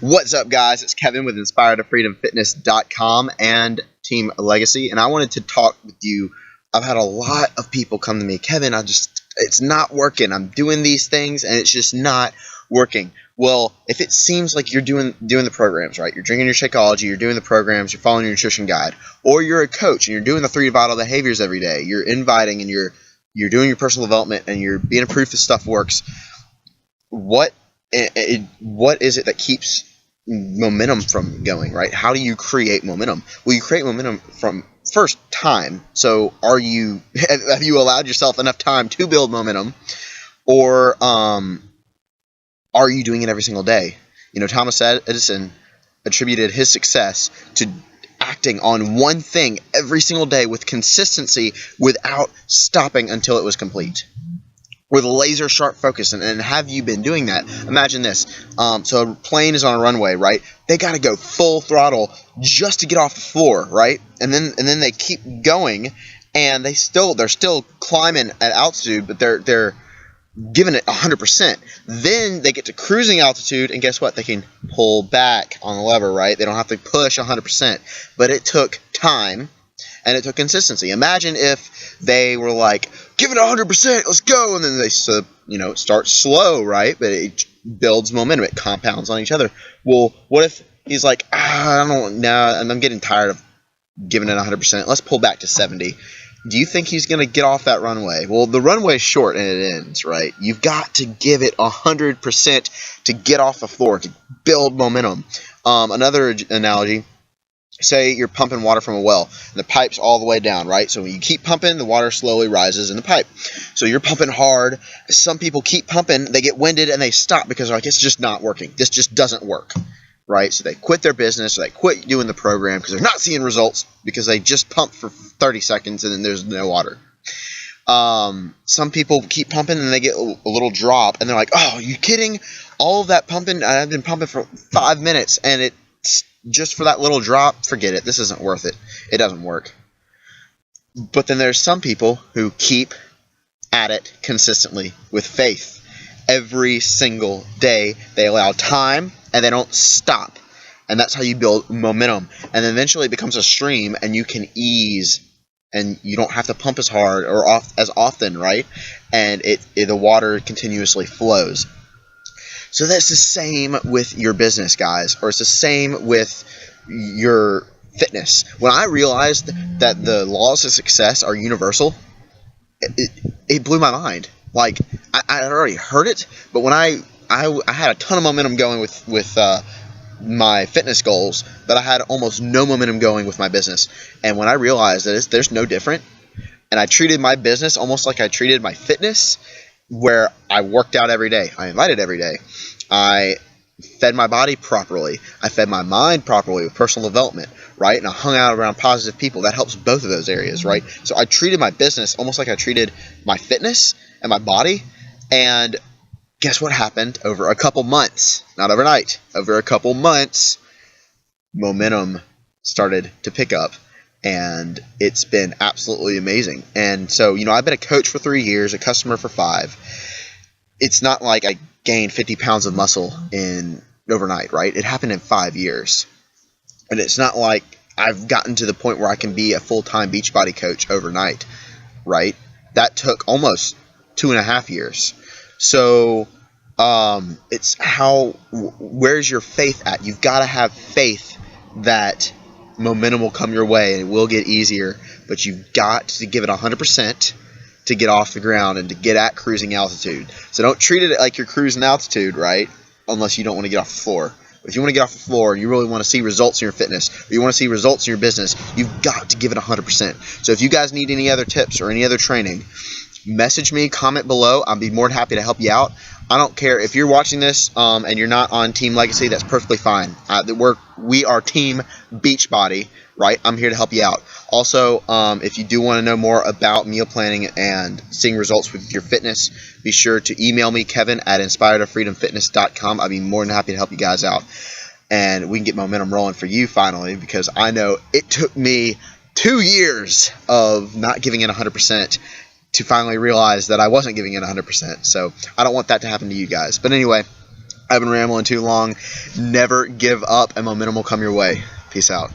What's up, guys? It's Kevin with InspiredToFreedomFitness.com and Team Legacy, and I wanted to talk with you. I've had a lot of people come to me, Kevin, it's not working. I'm doing these things, and it's just not working. Well, if it seems like you're doing the programs, right? You're drinking your Shakeology, you're doing the programs, you're following your nutrition guide, or you're a coach and you're doing the 3 Vital behaviors every day. You're inviting and you're doing your personal development and you're being a proof this stuff works. What is it that keeps momentum from going, right? How do you create momentum? Well, you create momentum from first time. So have you allowed yourself enough time to build momentum, or are you doing it every single day? Thomas Edison attributed his success to acting on one thing every single day with consistency without stopping until it was complete, with laser sharp focus. And have you been doing that? Imagine this. So a plane is on a runway, right? They got to go full throttle just to get off the floor, right? And then they keep going, and they're still climbing at altitude, but they're giving it 100%. Then they get to cruising altitude, and guess what? They can pull back on the lever, right? They don't have to push 100%. But it took time, and it took consistency. Imagine if they were like, give it 100%, let's go, and then they start slow, right? But it builds momentum. It compounds on each other. Well, what if he's like, I don't know, I'm getting tired of giving it 100%. Let's pull back to 70. Do you think he's going to get off that runway? Well, the runway is short and it ends, right? You've got to give it 100% to get off the floor, to build momentum. Another analogy, say you're pumping water from a well, and the pipe's all the way down, right? So when you keep pumping, the water slowly rises in the pipe. So you're pumping hard. Some people keep pumping, they get winded, and they stop because they're like, it's just not working. This just doesn't work, right? So they quit their business, or they quit doing the program because they're not seeing results because they just pumped for 30 seconds and then there's no water. Some people keep pumping and they get a little drop, and they're like, oh, are you kidding? All of that pumping, I've been pumping for 5 minutes, and it's just for that little drop, forget it. This isn't worth it. It doesn't work. But then there's some people who keep at it consistently with faith. Every single day they allow time and they don't stop. And that's how you build momentum. And then eventually it becomes a stream, and you can ease, and you don't have to pump as hard or as often, right? And the water continuously flows. So that's the same with your business, guys, or it's the same with your fitness. When I realized that the laws of success are universal, it blew my mind. Like, I had already heard it, but when I had a ton of momentum going with my fitness goals, but I had almost no momentum going with my business. And when I realized that there's no different, and I treated my business almost like I treated my fitness, where I worked out every day, I invited every day, I fed my body properly, I fed my mind properly with personal development, right? And I hung out around positive people. That helps both of those areas, right? So I treated my business almost like I treated my fitness and my body. And guess what happened? Over a couple months, not overnight, over a couple months, momentum started to pick up, and it's been absolutely amazing. And so, I've been a coach for 3 years, a customer for 5. It's not like I gained 50 pounds of muscle in overnight, right? It happened in 5 years. And it's not like I've gotten to the point where I can be a full-time Beachbody coach overnight, right? That took almost 2.5 years. So it's where's your faith at? You've got to have faith that momentum will come your way and it will get easier, but you've got to give it 100% to get off the ground and to get at cruising altitude. So don't treat it like you're cruising altitude, right? Unless you don't want to get off the floor. If you want to get off the floor and you really want to see results in your fitness, or you want to see results in your business, you've got to give it 100%. So if you guys need any other tips or any other training, message me, comment below. I'll be more than happy to help you out. I don't care if you're watching this and you're not on Team Legacy, that's perfectly fine. We are Team Beachbody, right? I'm here to help you out. Also, if you do want to know more about meal planning and seeing results with your fitness, be sure to email me, Kevin, at InspiredToFreedomFitness.com. I'd be more than happy to help you guys out. And we can get momentum rolling for you finally, because I know it took me 2 years of not giving it 100% to finally realize that I wasn't giving it 100%. So I don't want that to happen to you guys. But anyway, I've been rambling too long. Never give up, and momentum will come your way. Peace out.